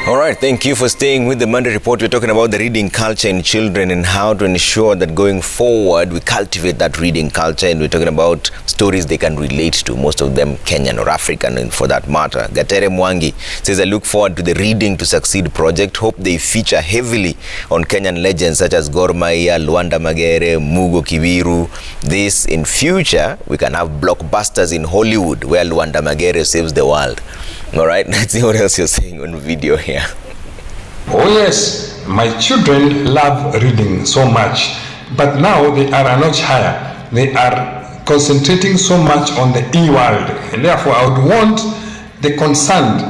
All right, thank you for staying with the Monday Report. We're talking about the reading culture in children and how to ensure that going forward we cultivate that reading culture, and we're talking about stories they can relate to, most of them Kenyan or African, and for that matter. Gatere Mwangi says, I look forward to the Reading to Succeed project. Hope they feature heavily on Kenyan legends such as Gor Mahia, Luanda Magere, Mugo Kibiru. This in future, we can have blockbusters in Hollywood where Luanda Magere saves the world. All right, let's see what else you're saying on video here. Oh yes, my children love reading so much, but now they are a notch higher. They are concentrating so much on the e-world, and therefore I would want the concerned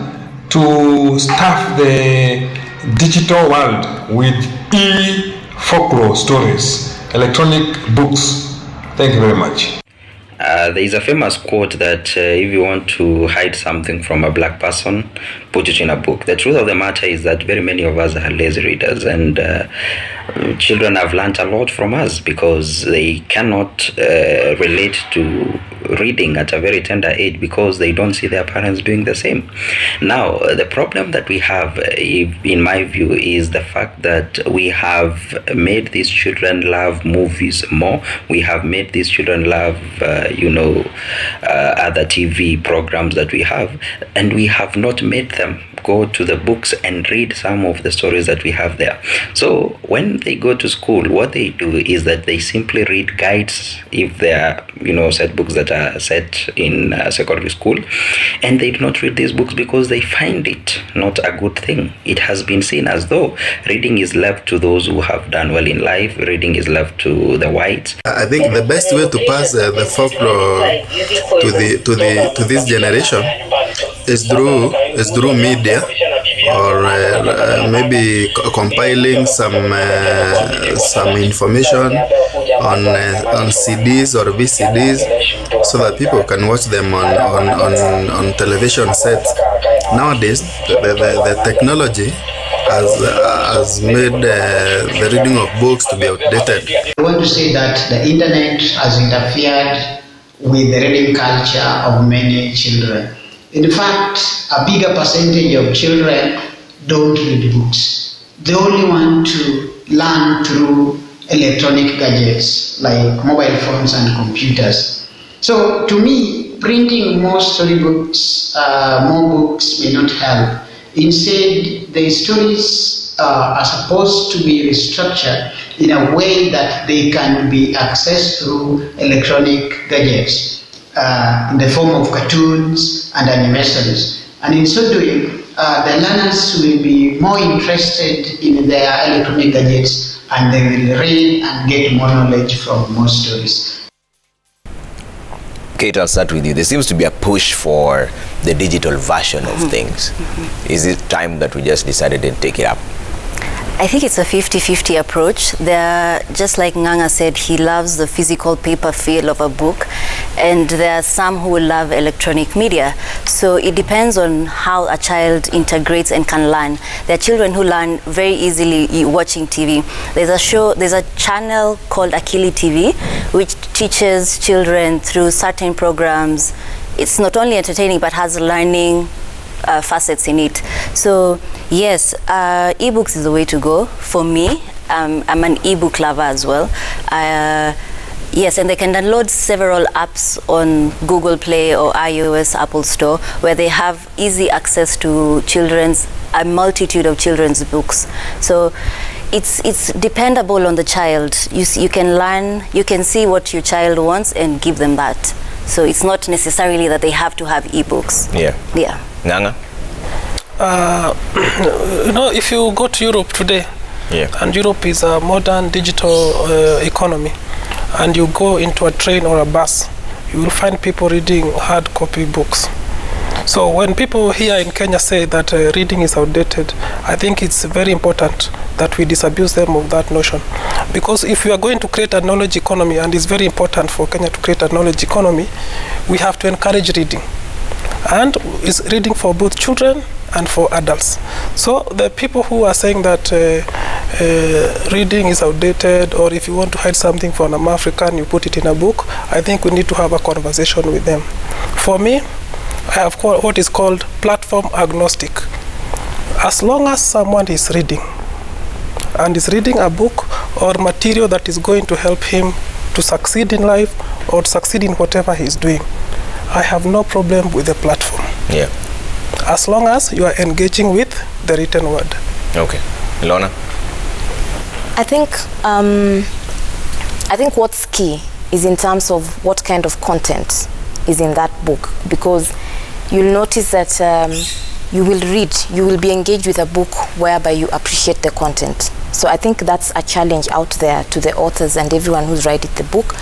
to staff the digital world with e-folklore stories, electronic books. Thank you very much. There is a famous quote that if you want to hide something from a black person, put it in a book. The truth of the matter is that very many of us are lazy readers, and children have learned a lot from us because they cannot relate to reading at a very tender age because they don't see their parents doing the same. Now, the problem that we have, in my view, is the fact that we have made these children love movies more. We have made these children love other TV programs that we have, and we have not made them go to the books and read some of the stories that we have there. So when they go to school, what they do is that they simply read guides if they are, set books that are set in secondary school, and they do not read these books because they find it not a good thing. It has been seen as though reading is left to those who have done well in life. Reading is left to the whites. I think the best way to pass the folklore to this generation is through media, or maybe compiling some information on CDs or VCDs, so that people can watch them on television sets. Nowadays, the technology has made the reading of books to be outdated. I want to say that the internet has interfered with the reading culture of many children. In fact, a bigger percentage of children don't read books. They only want to learn through electronic gadgets like mobile phones and computers. So to me, printing more storybooks, more books may not help. Instead, the stories are supposed to be restructured in a way that they can be accessed through electronic gadgets in the form of cartoons and animations. And in so doing, the learners will be more interested in their electronic gadgets, and they will read and get more knowledge from more stories. Kate, I'll start with you. There seems to be a push for the digital version of things. Is it time that we just decided to take it up? I think it's a 50-50 approach. Just like Nganga said, he loves the physical paper feel of a book, and there are some who love electronic media. So it depends on how a child integrates and can learn. There are children who learn very easily watching TV. There's a channel called Akili TV, which teaches children through certain programs. It's not only entertaining, but has learning facets in it. So yes, ebooks is the way to go for me. I'm an ebook lover as well. Yes, and they can download several apps on Google Play or iOS Apple Store, where they have easy access to a multitude of children's books. So it's dependable on the child. You can learn, you can see what your child wants and give them that. So it's not necessarily that they have to have ebooks. Yeah. Yeah. Nganga? If you go to Europe today, and Europe is a modern digital economy, and you go into a train or a bus, you will find people reading hard copy books. So when people here in Kenya say that reading is outdated, I think it's very important that we disabuse them of that notion. Because if we are going to create a knowledge economy, and it's very important for Kenya to create a knowledge economy, we have to encourage reading. And it's reading for both children and for adults. So the people who are saying that reading is outdated, or if you want to hide something from an African, you put it in a book, I think we need to have a conversation with them. For me, I have what is called platform agnostic. As long as someone is reading, and is reading a book or material that is going to help him to succeed in life or succeed in whatever he's doing, I have no problem with the platform. Yeah. As long as you are engaging with the written word. Okay. Lorna? I think what's key is in terms of what kind of content is in that book, because you'll notice that you will be engaged with a book whereby you appreciate the content. So I think that's a challenge out there to the authors and everyone who's writing the book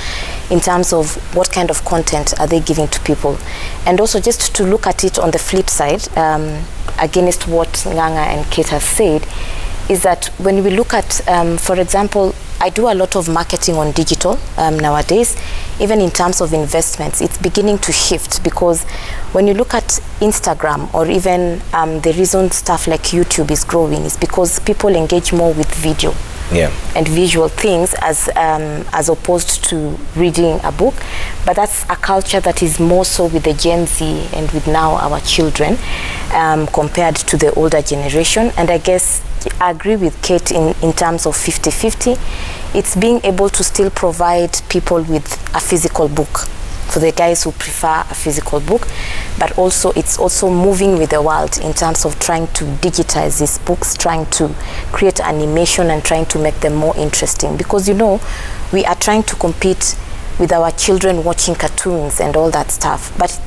in terms of what kind of content are they giving to people. And also just to look at it on the flip side, against what Nganga and Kate have said, is that when we look at, for example, I do a lot of marketing on digital nowadays. Even in terms of investments, it's beginning to shift, because when you look at Instagram, or even the reason stuff like YouTube is growing is because people engage more with video. Yeah. And visual things as opposed to reading a book. But that's a culture that is more so with the Gen Z and with now our children compared to the older generation. And I guess I agree with Kate in terms of 50-50. It's being able to still provide people with a physical book, for the guys who prefer a physical book, but also it's also moving with the world in terms of trying to digitize these books, trying to create animation and trying to make them more interesting, because, you know, we are trying to compete with our children watching cartoons and all that stuff, but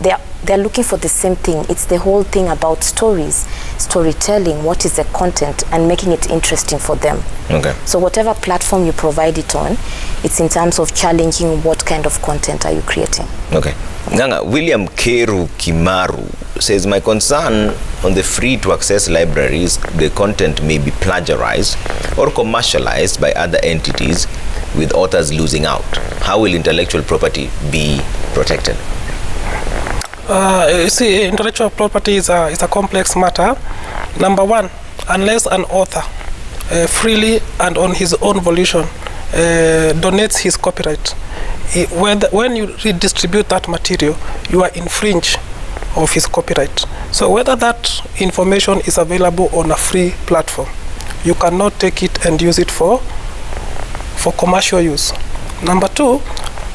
they're looking for the same thing. It's the whole thing about stories, storytelling, what is the content, and making it interesting for them. Okay. So whatever platform you provide it on, it's in terms of challenging what kind of content are you creating. Okay. Nganga, William Keru Kimaru says, my concern on the free-to-access libraries, the content may be plagiarized or commercialized by other entities, with authors losing out. How will intellectual property be protected? You see, intellectual property is a complex matter. Number one, unless an author freely and on his own volition donates his copyright, when you redistribute that material, you are infringe of his copyright. So whether that information is available on a free platform, you cannot take it and use it for commercial use. Number two,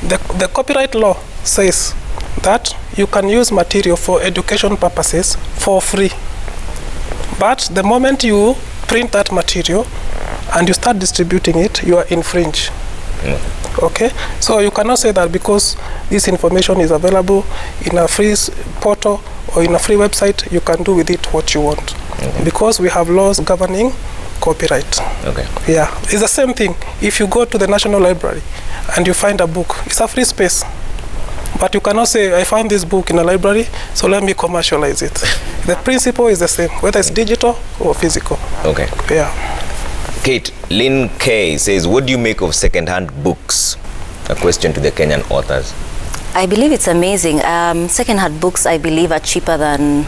the copyright law says that you can use material for education purposes for free. But the moment you print that material and you start distributing it, you are infringe. Okay? So you cannot say that because this information is available in a free portal or in a free website, you can do with it what you want. Because we have laws governing copyright. Okay. Yeah, it's the same thing. If you go to the National Library and you find a book, it's a free space. But you cannot say, I found this book in a library, so let me commercialize it. The principle is the same, whether it's digital or physical. Okay. Yeah. Kate, Lynn K says, what do you make of second-hand books? A question to the Kenyan authors. I believe it's amazing. Second-hand books, I believe, are cheaper than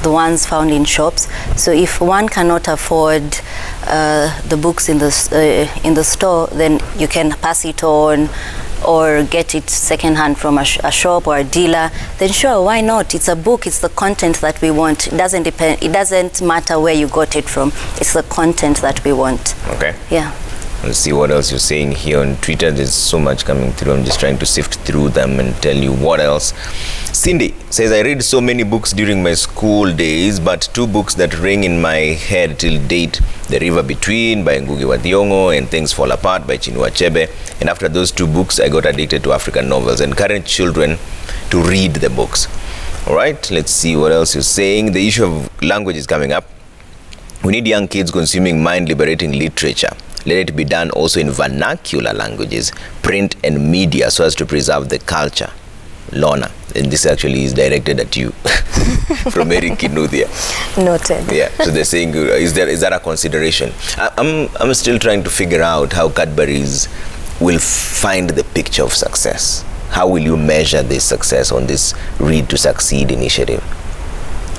the ones found in shops. So if one cannot afford the books in the store, then you can pass it on or get it secondhand from a shop or a dealer. Then sure, why not? It's a book. It's the content that we want. It doesn't depend. It doesn't matter where you got it from. It's the content that we want. Okay. Yeah. Let's see what else you're saying here on Twitter. There's so much coming through. I'm just trying to sift through them and tell you what else. Cindy says, I read so many books during my school days, but two books that ring in my head till date, The River Between by Ngugi wa Thiong'o and Things Fall Apart by Chinua Achebe. And after those two books, I got addicted to African novels and encourage children to read the books. All right, let's see what else you're saying. The issue of language is coming up. We need young kids consuming mind-liberating literature. Let it be done also in vernacular languages, print and media, so as to preserve the culture. Lorna, and this actually is directed at you from Eric Kinuthia. Noted. Yeah, so they're saying, is that a consideration? I'm still trying to figure out how Cadbury's will find the picture of success. How will you measure this success on this Read to Succeed initiative?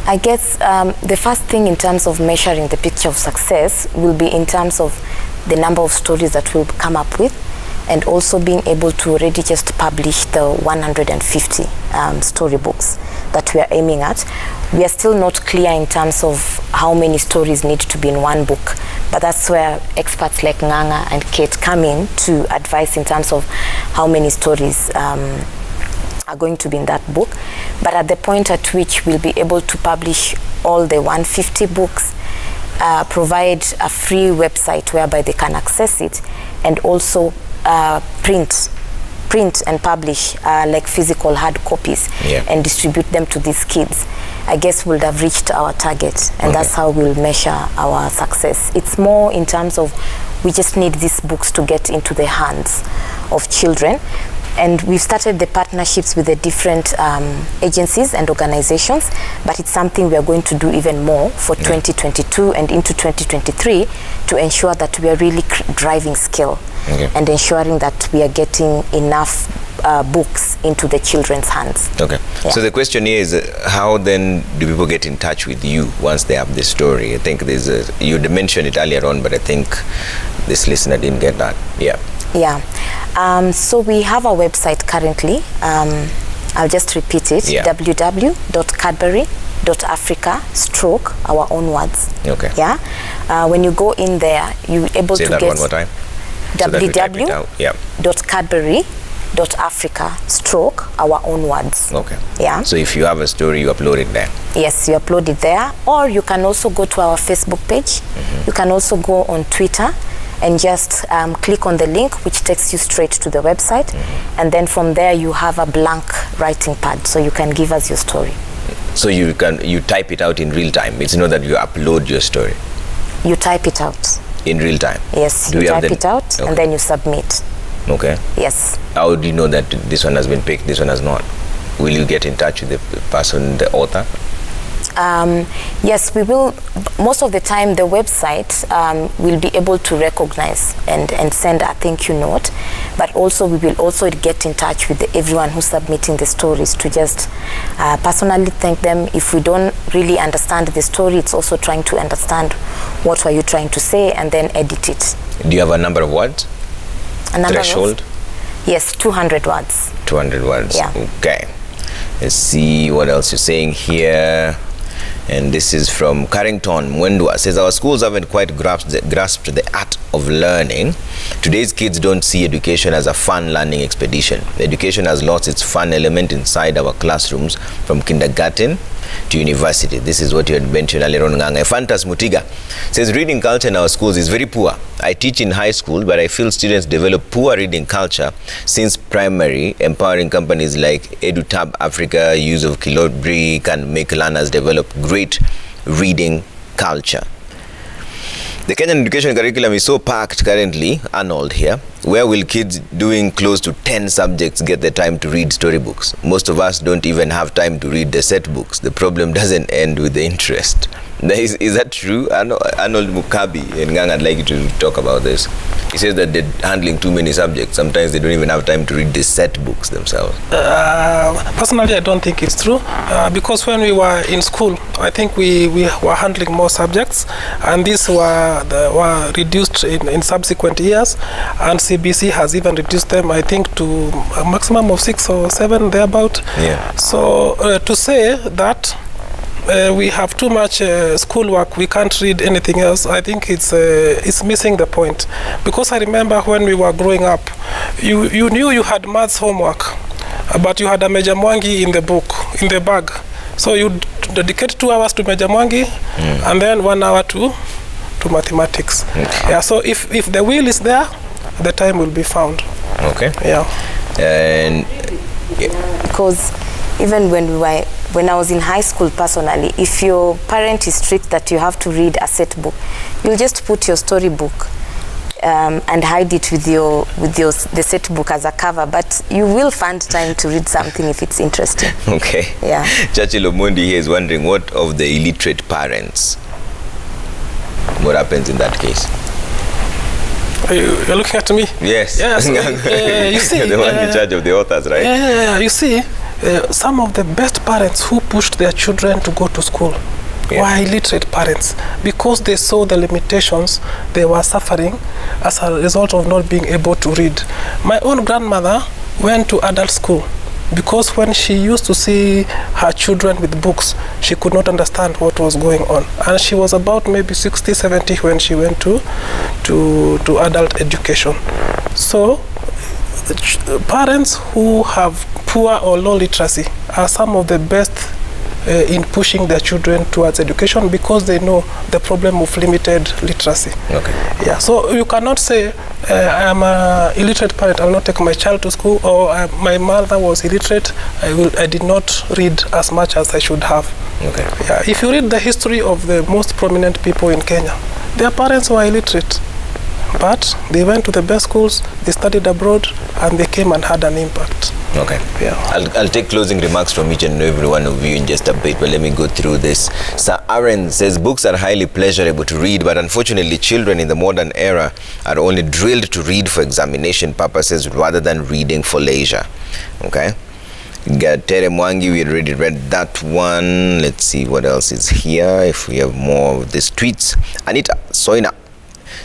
I guess the first thing in terms of measuring the picture of success will be in terms of the number of stories that we'll come up with and also being able to already just publish the 150 storybooks that we are aiming at. We are still not clear in terms of how many stories need to be in one book, but that's where experts like Nganga and Kate come in to advise in terms of how many stories are going to be in that book. But at the point at which we'll be able to publish all the 150 books, provide a free website whereby they can access it, and also print and publish like physical hard copies, and distribute them to these kids, I guess we'll have reached our target, and that's how we'll measure our success. It's more in terms of we just need these books to get into the hands of children. And we've started the partnerships with the different agencies and organizations, but it's something we are going to do even more for 2022 and into 2023 to ensure that we are really driving scale and ensuring that we are getting enough books into the children's hands. Okay. So the question here is, how then do people get in touch with you once they have this story? I think there's you mentioned it earlier on, but I think this listener didn't get that. So we have a website currently. I'll just repeat it. www.cadbury.africa / our own words. When you go in there, you're able to get one more time. www.cadbury.africa / our own words. So if you have a story, you upload it there. Yes, you upload it there, or you can also go to our Facebook page. You can also go on Twitter and just click on the link, which takes you straight to the website, and then from there you have a blank writing pad, so you can give us your story. So you type it out in real time. It's not that you upload your story. You type it out in real time. Yes, you type it out and then you submit. Yes. How do you know that this one has been picked, this one has not? Will you get in touch with the person, the author? Yes, we will. Most of the time the website will be able to recognize and send a thank you note, but also we will also get in touch with everyone who's submitting the stories to just personally thank them. If we don't really understand the story, it's also trying to understand what were you trying to say and then edit it. Do you have a number of words? A number threshold? Of words? Yes, 200 words. 200 words. Okay. Let's see what else you're saying here. And this is from Carrington Mwendwa. Says, our schools haven't quite grasped the art of learning. Today's kids don't see education as a fun learning expedition. Education has lost its fun element inside our classrooms from kindergarten to university. This is what you had mentioned earlier on, Nganga. Fantas Mutiga says, reading culture in our schools is very poor. I teach in high school, but I feel students develop poor reading culture since primary. Empowering companies like EduTab Africa, use of Kilobri can make learners develop great reading culture. The Kenyan education curriculum is so packed currently, Arnold here. Where will kids doing close to 10 subjects get the time to read storybooks? Most of us don't even have time to read the set books. The problem doesn't end with the interest. Is that true? Arnold Mukabi and Nganga, I'd like you to talk about this. He says that they're handling too many subjects. Sometimes they don't even have time to read the set books themselves. Personally, I don't think it's true. Because when we were in school, I think we were handling more subjects, and these were reduced in subsequent years, and CBC has even reduced them, I think, to a maximum of 6 or 7 thereabout. So to say that we have too much schoolwork, we can't read anything else, I think it's missing the point. Because I remember when we were growing up, you knew you had maths homework, but you had a Meja Mwangi in the book, in the bag. So you dedicate 2 hours to Meja Mwangi and then 1 hour to mathematics. So if the will is there, the time will be found. And because even when I was in high school personally, if your parent is strict that you have to read a set book, you'll just put your storybook and hide it with the set book as a cover, but you will find time to read something if it's interesting. Churchill Omondi here is wondering, what of the illiterate parents? What happens in that case? You're looking at me? Yes. You see, you're the one in charge of the authors, right? You see, some of the best parents who pushed their children to go to school were illiterate parents, because they saw the limitations they were suffering as a result of not being able to read. My own grandmother went to adult school, because when she used to see her children with books, she could not understand what was going on. And she was about maybe 60, 70 when she went to adult education. So parents who have poor or low literacy are some of the best in pushing their children towards education, because they know the problem of limited literacy. Okay. Yeah. So you cannot say I am an illiterate parent, I will not take my child to school, or my mother was illiterate, I did not read as much as I should have. Okay. Yeah. If you read the history of the most prominent people in Kenya, their parents were illiterate, but they went to the best schools, they studied abroad, and they came and had an impact. Okay. Yeah. I'll take closing remarks from each and every one of you in just a bit, but let me go through this. Sir Aaron says books are highly pleasurable to read, but unfortunately children in the modern era are only drilled to read for examination purposes rather than reading for leisure. Okay. Tere Mwangi, we already read that one. Let's see what else is here, if we have more of these tweets. Anita Soina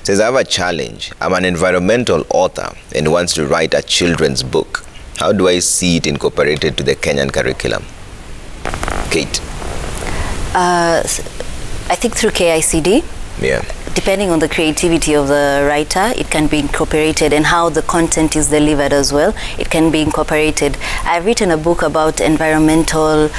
says, I have a challenge. I'm an environmental author and wants to write a children's book. How do I see it incorporated to the Kenyan curriculum? Kate. I think through KICD. Yeah. Depending on the creativity of the writer, it can be incorporated, and how the content is delivered as well, it can be incorporated. I've written a book about environmental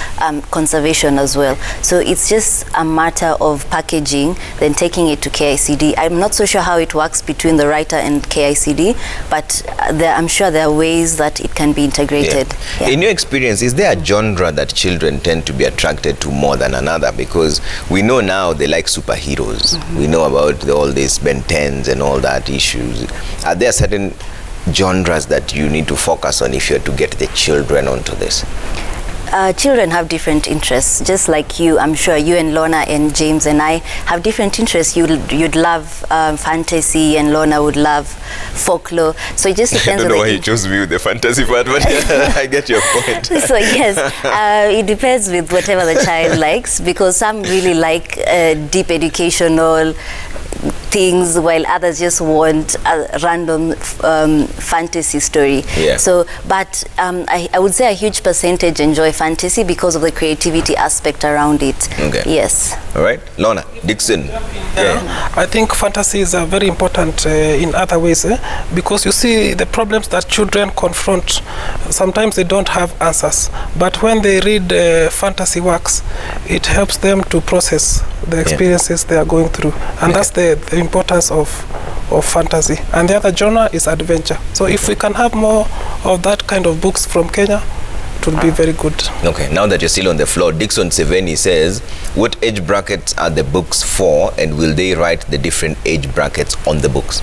conservation as well. So it's just a matter of packaging, then taking it to KICD. I'm not so sure how it works between the writer and KICD, but I'm sure there are ways that it can be integrated. Yeah. Yeah. In your experience, is there a genre that children tend to be attracted to more than another? Because we know now they like superheroes. Mm-hmm. We know about all these Ben 10s and all that issues. Are there certain genres that you need to focus on if you're to get the children onto this? Children have different interests, just like you. I'm sure you and Lorna and James and I have different interests. You'd love fantasy, and Lorna would love folklore. So it just depends. I don't know why he chose me with the fantasy part, but I get your point. So yes, it depends with whatever the child likes, because some really like deep educational things, while others just want a random fantasy story. Yeah. So, but I would say a huge percentage enjoy fantasy because of the creativity aspect around it. Okay. Yes. All right. Lorna, Dixon. Yeah. I think fantasy is very important in other ways, because you see the problems that children confront, sometimes they don't have answers. But when they read fantasy works, it helps them to process the experiences they are going through. And that's the importance of fantasy. And the other genre is adventure. So if we can have more of that kind of books from Kenya, it would be very good. Okay, now that you're still on the floor, Dixon Seveni says, what age brackets are the books for, and will they write the different age brackets on the books?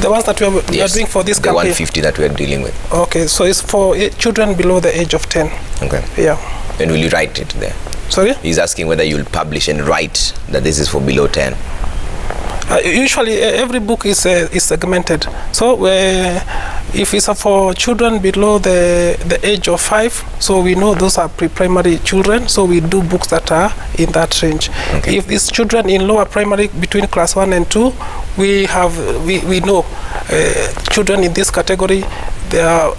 The ones that we are doing for this campaign? The 150 that we are dealing with. Okay, so it's for children below the age of 10. Okay. Yeah. And will you write it there? Sorry? He's asking whether you'll publish and write that this is for below 10. Usually every book is segmented. So if it's for children below the age of 5, so we know those are pre-primary children, so we do books that are in that range. Okay. If it's children in lower primary between class 1 and 2, we know children in this category, their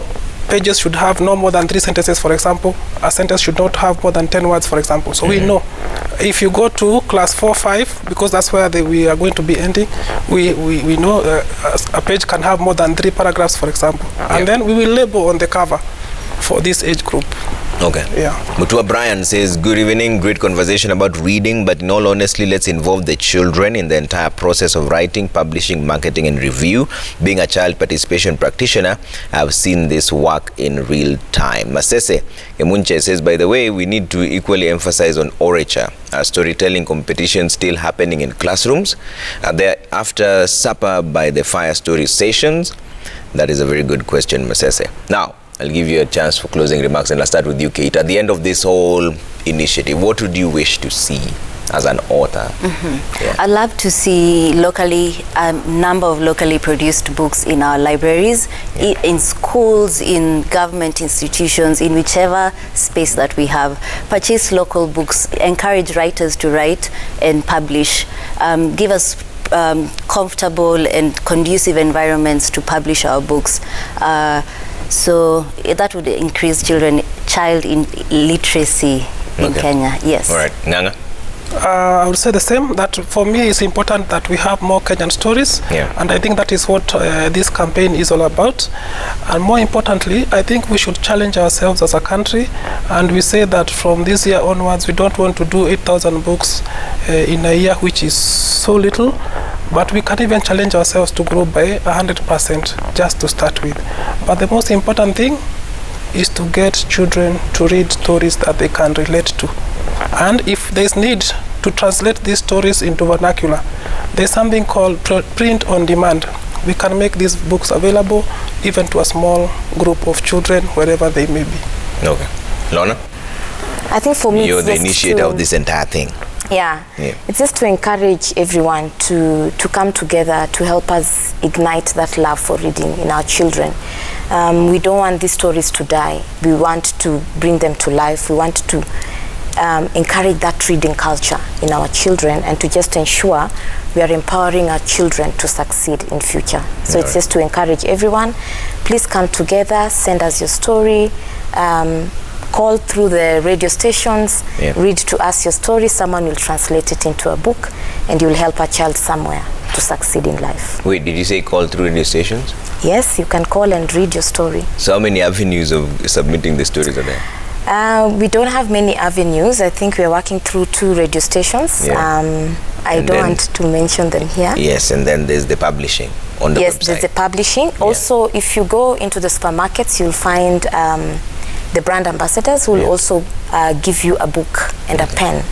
pages should have no more than 3 sentences, for example. A sentence should not have more than 10 words, for example. So we know. If you go to class 4, 5, because that's where we are going to be ending, we know a page can have more than 3 paragraphs, for example. And then we will label on the cover for this age group. Okay. Yeah. Mutua Brian says, good evening, great conversation about reading, but in all honesty, let's involve the children in the entire process of writing, publishing, marketing, and review. Being a child participation practitioner, I've seen this work in real time. Masese Emunche says, by the way, we need to equally emphasize on orature. Are storytelling competitions still happening in classrooms? Are there after supper by the fire story sessions? That is a very good question, Masese. Now, I'll give you a chance for closing remarks, and I'll start with you, Kate. At the end of this whole initiative, what would you wish to see as an author. Yeah. I'd love to see a number of locally produced books in our libraries, in schools, in government institutions, in whichever space that we have. Purchase local books, encourage writers to write and publish, give us comfortable and conducive environments to publish our books. So that would increase child literacy in Kenya. Yes. All right. Nganga? I would say the same, that for me it's important that we have more Kenyan stories, and I think that is what this campaign is all about. And more importantly, I think we should challenge ourselves as a country, and we say that from this year onwards we don't want to do 8,000 books in a year, which is so little, but we can even challenge ourselves to grow by 100% just to start with. But the most important thing is to get children to read stories that they can relate to. And if there's need to translate these stories into vernacular, there's something called print on demand. We can make these books available even to a small group of children, wherever they may be. Okay. Lorna? I think for me, you're the initiator of this entire thing. Yeah. It's just to encourage everyone to come together to help us ignite that love for reading in our children. We don't want these stories to die. We want to bring them to life. We want to encourage that reading culture in our children, and to just ensure we are empowering our children to succeed in future. So it's just to encourage everyone, please come together, send us your story, call through the radio stations, read to us your story, someone will translate it into a book, and you'll help a child somewhere to succeed in life. Wait, did you say call through radio stations? Yes, you can call and read your story. So how many avenues of submitting the stories are there? We don't have many avenues. I think we're working through 2 radio stations. I don't want to mention them here. Yes, and then there's the publishing on the website. Yes, there's the publishing. Also, if you go into the supermarkets, you'll find the brand ambassadors who will also give you a book and a pen.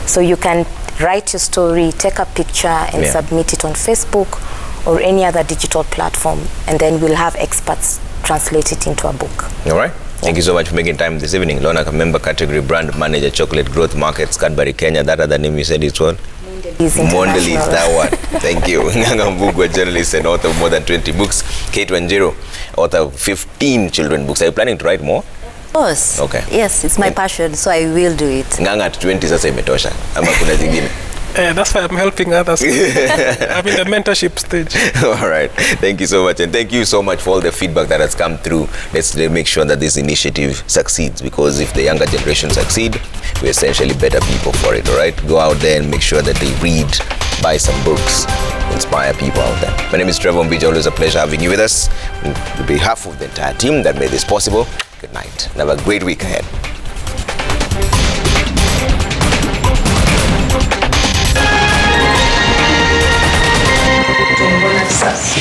So you can write your story, take a picture, and submit it on Facebook or any other digital platform, and then we'll have experts translate it into a book. All right. Thank you so much for making time this evening. Lorna, member category brand manager, Chocolate Growth Markets, Cadbury, Kenya. That other name you said is what? Mondelez, that one. Thank you. Nganga Mbugua, journalist and author of more than 20 books. K20, author of 15 children books. Are you planning to write more? Of course. Okay. Yes, it's my passion, so I will do it. Nganga at 20 sasa imetosha. Ama kuna zingine? That's why I'm helping others. I'm in the mentorship stage. All right. Thank you so much. And thank you so much for all the feedback that has come through. Let's make sure that this initiative succeeds, because if the younger generation succeed, we're essentially better people for it. All right. Go out there and make sure that they read, buy some books, inspire people out there. My name is Trevor Mbija. Always a pleasure having you with us. On behalf of the entire team that made this possible, good night. And have a great week ahead. Sasa.